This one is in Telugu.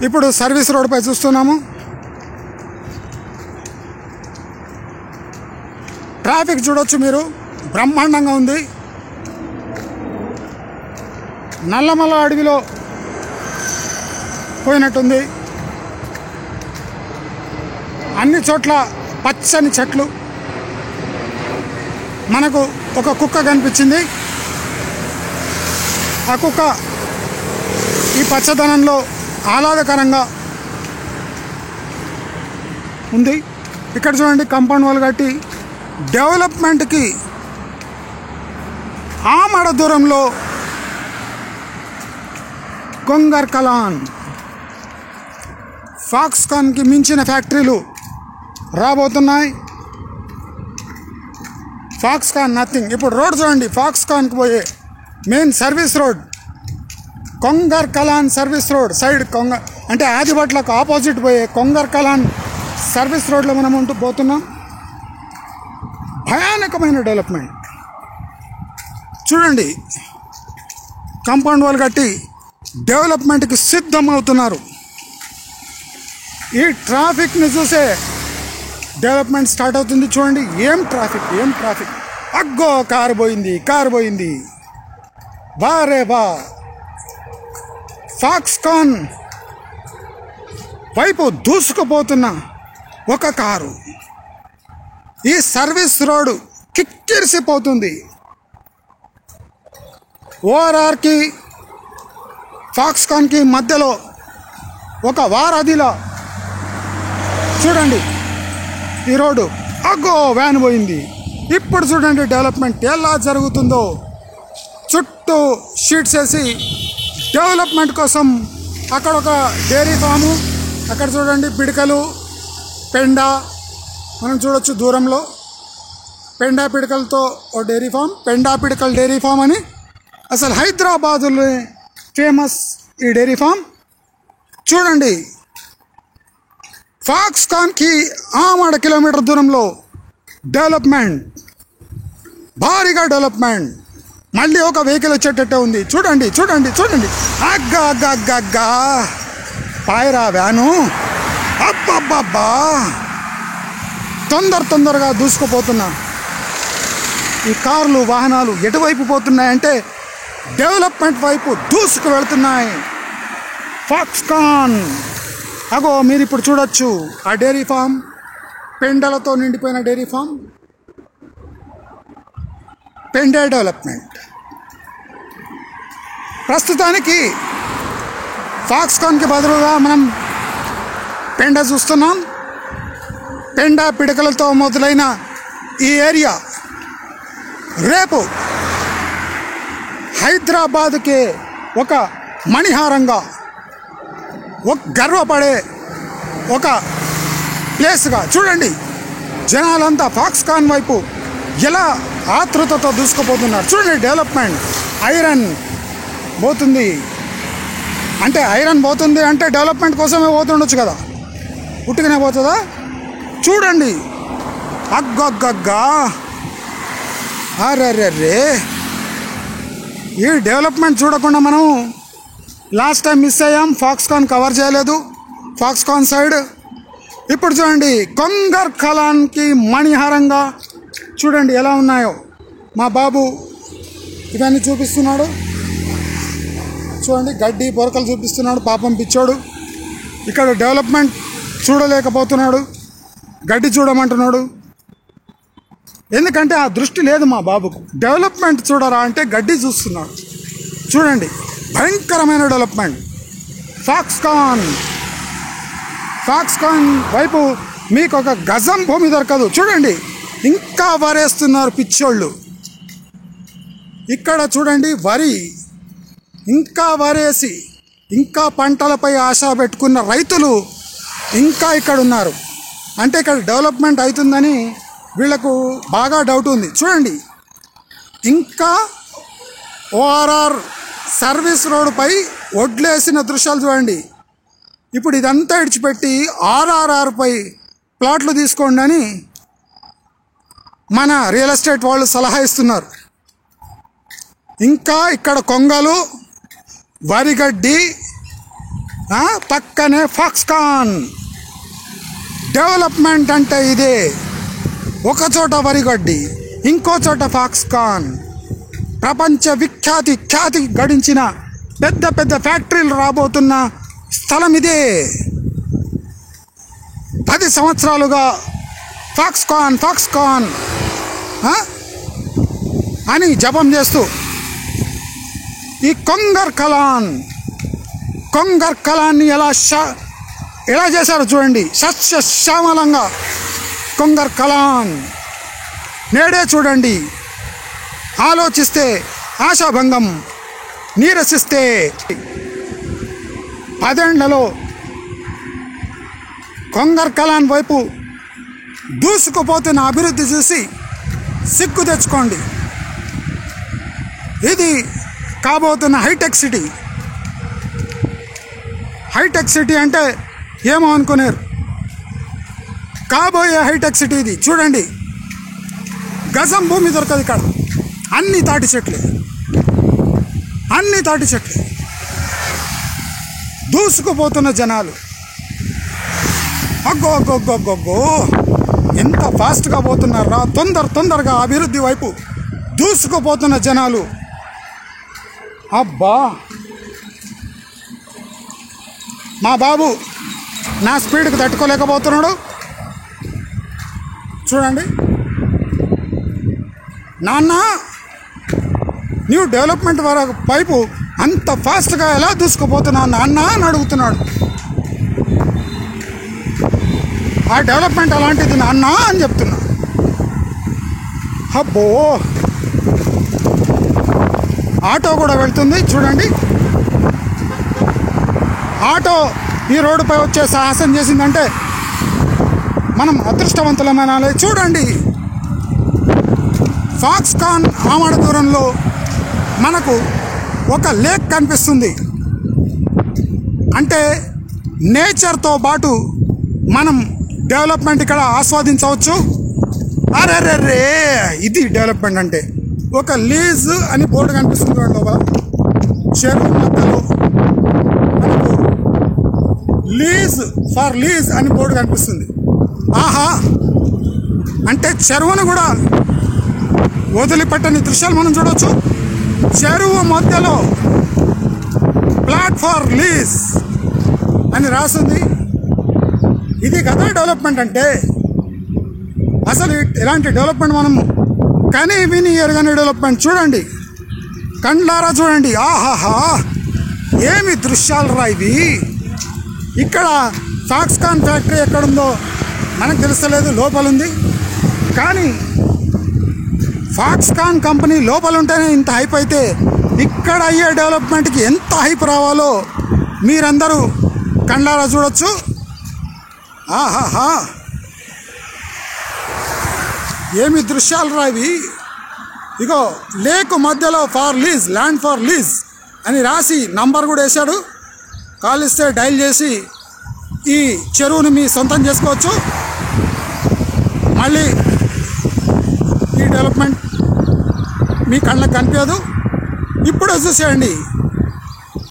ఇప్పుడు సర్వీస్ రోడ్డుపై చూస్తున్నాము. ట్రాఫిక్ చూడొచ్చు మీరు, బ్రహ్మాండంగా ఉంది. నల్లమల్ల అడవిలో పోయినట్టుంది. అన్ని చోట్ల పచ్చని చెట్లు. మనకు ఒక కుక్క కనిపించింది. ఆ కుక్క ఈ పచ్చదనంలో ఆహ్లాదకరంగా ఉంది. ఇక్కడ చూడండి, కాంపౌండ్ వాల్ కట్టి డెవలప్మెంట్కి ఆమడ దూరంలో కొంగర్ కలాన్, ఫాక్స్కాన్కి మించిన ఫ్యాక్టరీలు రాబోతున్నాయి. Foxconn nothing. ఇప్పుడు రోడ్ చూడండి, ఫాక్స్కాన్కి పోయే main service road కొంగర్ Kalan service road side అంటే ఆదిబట్లకు ఆపోజిట్ పోయే కొంగర్ కలాన్ సర్వీస్ రోడ్లో మనం పోతున్నాం. భయానకమైన డెవలప్మెంట్ చూడండి. కాంపౌండ్ వాల్ కట్టి డెవలప్మెంట్కి సిద్ధమవుతున్నారు. ఈ ట్రాఫిక్ని చూసే డెవలప్మెంట్ స్టార్ట్ అవుతుంది. చూడండి, ఏం ట్రాఫిక్. అగ్గో కారు పోయింది. బారే బా. ఫాక్స్కాన్ వైపు దూసుకుపోతున్న ఒక కారు ఈ సర్వీస్ రోడ్ కిక్కిరిసిపోతుంది. ఓఆర్ఆర్కి ఫాక్స్కాన్కి మధ్యలో ఒక వారధిలో చూడండి ఈ రోడ్డు. అగ్గో వ్యాన్ పోయింది. ఇప్పుడు చూడండి డెవలప్మెంట్ ఎలా జరుగుతుందో. చుట్టూ షీట్స్ వేసి డెవలప్మెంట్ కోసం అక్కడ ఒక డైరీ ఫాము, అక్కడ చూడండి పిడకలు, పెండ మనం చూడొచ్చు దూరంలో. పెండా పిడకలతో ఓ డైరీ ఫామ్, పెండా పిడకల్ డైరీ ఫామ్ అని అసలు హైదరాబాదులో ఫేమస్ ఈ డైరీ ఫామ్. చూడండి, ఫాక్స్కాన్కి ఆమడ కిలోమీటర్ దూరంలో డెవలప్మెంట్, భారీగా డెవలప్మెంట్. మళ్ళీ ఒక వెహికల్ వచ్చేటట్టే ఉంది. చూడండి అగ్గా పాయరా వ్యాను. అబ్బబ్బబ్బా, తొందరగా దూసుకుపోతున్నా. ఈ కార్లు వాహనాలు ఎటువైపు పోతున్నాయంటే డెవలప్మెంట్ వైపు దూసుకు వెళుతున్నాయి. ఫాక్స్కాన్ అగో మీరు ఇప్పుడు చూడొచ్చు ఆ డైరీ ఫామ్, పెండలతో నిండిపోయిన డైరీ ఫామ్. పెండా డెవలప్మెంట్ ప్రస్తుతానికి ఫాక్స్కాన్కి బదులుగా మనం పెండా చూస్తున్నాం. పెండా పిడకలతో మొదలైన ఈ ఏరియా రేపు హైదరాబాదుకే ఒక మణిహారంగా, ఒక గర్వపడే ఒక ప్లేస్గా. చూడండి జనాలంతా ఫాక్స్కాన్ వైపు ఎలా ఆతృతతో దూసుకుపోతున్నారు. చూడండి డెవలప్మెంట్. ఐరన్ పోతుంది అంటే డెవలప్మెంట్ కోసమే పోతుండొచ్చు కదా, ఉట్టుగానే పోతుందా? చూడండి అగ్గగ్గగ్గా, అరే ఈ డెవలప్మెంట్ చూడకుండా మనం లాస్ట్ టైం మిస్ అయ్యాం. ఫాక్స్కాన్ కవర్ చేయలేదు, ఫాక్స్కాన్ సైడ్. ఇప్పుడు చూడండి కొంగర్ కలాన్కి మణిహారంగా చూడండి ఎలా ఉన్నాయో. మా బాబు ఇవన్నీ చూపిస్తున్నాడు. చూడండి గడ్డి పొరకలు చూపిస్తున్నాడు, పాపం పిచ్చోడు. ఇక్కడ డెవలప్మెంట్ చూడలేకపోతున్నాడు, గడ్డి చూడమంటున్నాడు. ఎందుకంటే ఆ దృష్టి లేదు మా బాబుకు. డెవలప్మెంట్ చూడరా అంటే గడ్డి చూస్తున్నాడు. చూడండి భయంకరమైన డెవలప్మెంట్. ఫాక్స్కాన్ వైపు మీకు ఒక గజం భూమి దొరకదు. చూడండి ఇంకా వరేస్తున్నారు పిచ్చోళ్ళు. ఇక్కడ చూడండి వరి ఇంకా వరేసి ఇంకా పంటలపై ఆశ పెట్టుకున్న రైతులు ఇంకా ఇక్కడ ఉన్నారు. అంటే ఇక్కడ డెవలప్మెంట్ అవుతుందని వీళ్ళకు బాగా డౌట్ ఉంది. చూడండి ఇంకా ఓఆర్ఆర్ సర్వీస్ రోడ్డుపై ఒడ్లేసిన దృశ్యాలు చూడండి. ఇప్పుడు ఇదంతా ఇడిచిపెట్టి ఆర్ఆర్ఆర్పై ప్లాట్లు తీసుకోండి అని మన రియల్ ఎస్టేట్ వాళ్ళు సలహా ఇస్తున్నారు. ఇంకా ఇక్కడ కొంగలు, వరిగడ్డి, పక్కనే ఫాక్స్కాన్. డెవలప్మెంట్ అంటే ఇదే. ఒక చోట వరిగడ్డి, ఇంకో చోట ఫాక్స్కాన్. ప్రపంచ ఖ్యాతి గడించిన పెద్ద పెద్ద ఫ్యాక్టరీలు రాబోతున్న స్థలం ఇదే. 10 సంవత్సరాలుగా ఫాక్స్కాన్ అని జపం చేస్తూ ఈ కొంగర్ కలాన్ని ఎలా చేశారో చూడండి. సస్యశ్యామలంగా కొంగర్ కలాన్. నేడే చూడండి, ఆలోచిస్తే ఆశాభంగం, నీరసిస్తే 10 ఏళ్లలో కొంగర్ కలాన్ వైపు దూసుకుపోతున్న అభివృద్ధి చూసి సిగ్గు తెచ్చుకోండి. ఇది కాబోతున్న హైటెక్ సిటీ అంటే ఏమో అనుకున్నారు. కాబోయే హైటెక్ సిటీ ఇది. చూడండి, గజం భూమి దొరకదు ఇక్కడ. అన్ని తాటి చెట్లే. దూసుకుపోతున్న జనాలు. అగ్గో ఎంత ఫాస్ట్గా పోతున్నారా! తొందరగా అభివృద్ధి వైపు దూసుకుపోతున్న జనాలు. అబ్బా, మా బాబు నా స్పీడ్కి తట్టుకోలేకపోతున్నాడు. చూడండి, నాన్న న్యూ డెవలప్మెంట్ వైపు అంత ఫాస్ట్గా ఎలా దూసుకుపోతున్నావు నాన్న అని అడుగుతున్నాడు. ఆ డెవలప్మెంట్ అలాంటిది నాన్న అని చెప్తున్నా. అబ్బో, ఆటో కూడా వెళ్తుంది చూడండి. ఆటో ఈ రోడ్డుపై వచ్చే సాహసం చేసిందంటే మనం అదృష్టవంతులమనాలి. చూడండి, ఫాక్స్కాన్ ఆమడ దూరంలో మనకు ఒక లేక్ కనిపిస్తుంది. అంటే నేచర్తో పాటు మనం డెవలప్మెంట్ ఇక్కడ ఆస్వాదించవచ్చు. అరే, ఇది డెవలప్మెంట్ అంటే. ఒక లీజ్ అని బోర్డు కనిపిస్తుంది లోపల. చెరువు మధ్యలో మనకు లీజ్ అని బోర్డు కనిపిస్తుంది. ఆహా, అంటే చెరువును కూడా వదిలిపెట్టని దృశ్యాలు మనం చూడవచ్చు. చెరువు మధ్యలో ప్లాట్ ఫర్ లీజ్ అని రాసింది. ఇది కదా డెవలప్మెంట్ అంటే. అసలు ఇలాంటి డెవలప్మెంట్ మనం కానీ విని ఎరగని డెవలప్మెంట్. చూడండి, కండ్లారా చూడండి. ఆహాహా, ఏమి దృశ్యాలు రా ఇవి. ఇక్కడ ఫాక్స్కాన్ ఫ్యాక్టరీ ఎక్కడుందో మనకు తెలుస్తలేదు, లోపలుంది. కానీ ఫాక్స్కాన్ కంపెనీ లోపల ఉంటేనే ఇంత హైప్ అయితే ఇక్కడ అయ్యే డెవలప్మెంట్కి ఎంత హైప్ రావాలో మీరందరూ కండ్లారా చూడొచ్చు. ఆహాహా, ఏమి దృశ్యాలు రా ఇవి. ఇగో లేక్ మధ్యలో ల్యాండ్ ఫర్ లీజ్ అని రాసి నంబర్ కూడా వేశాడు. కాలిస్తే డైల్ చేసి ఈ చెరువుని మీ సొంతం చేసుకోవచ్చు. మళ్ళీ ఈ డెవలప్మెంట్ మీ కళ్ళకు కనిపించదు. ఇప్పుడే చూసేయండి.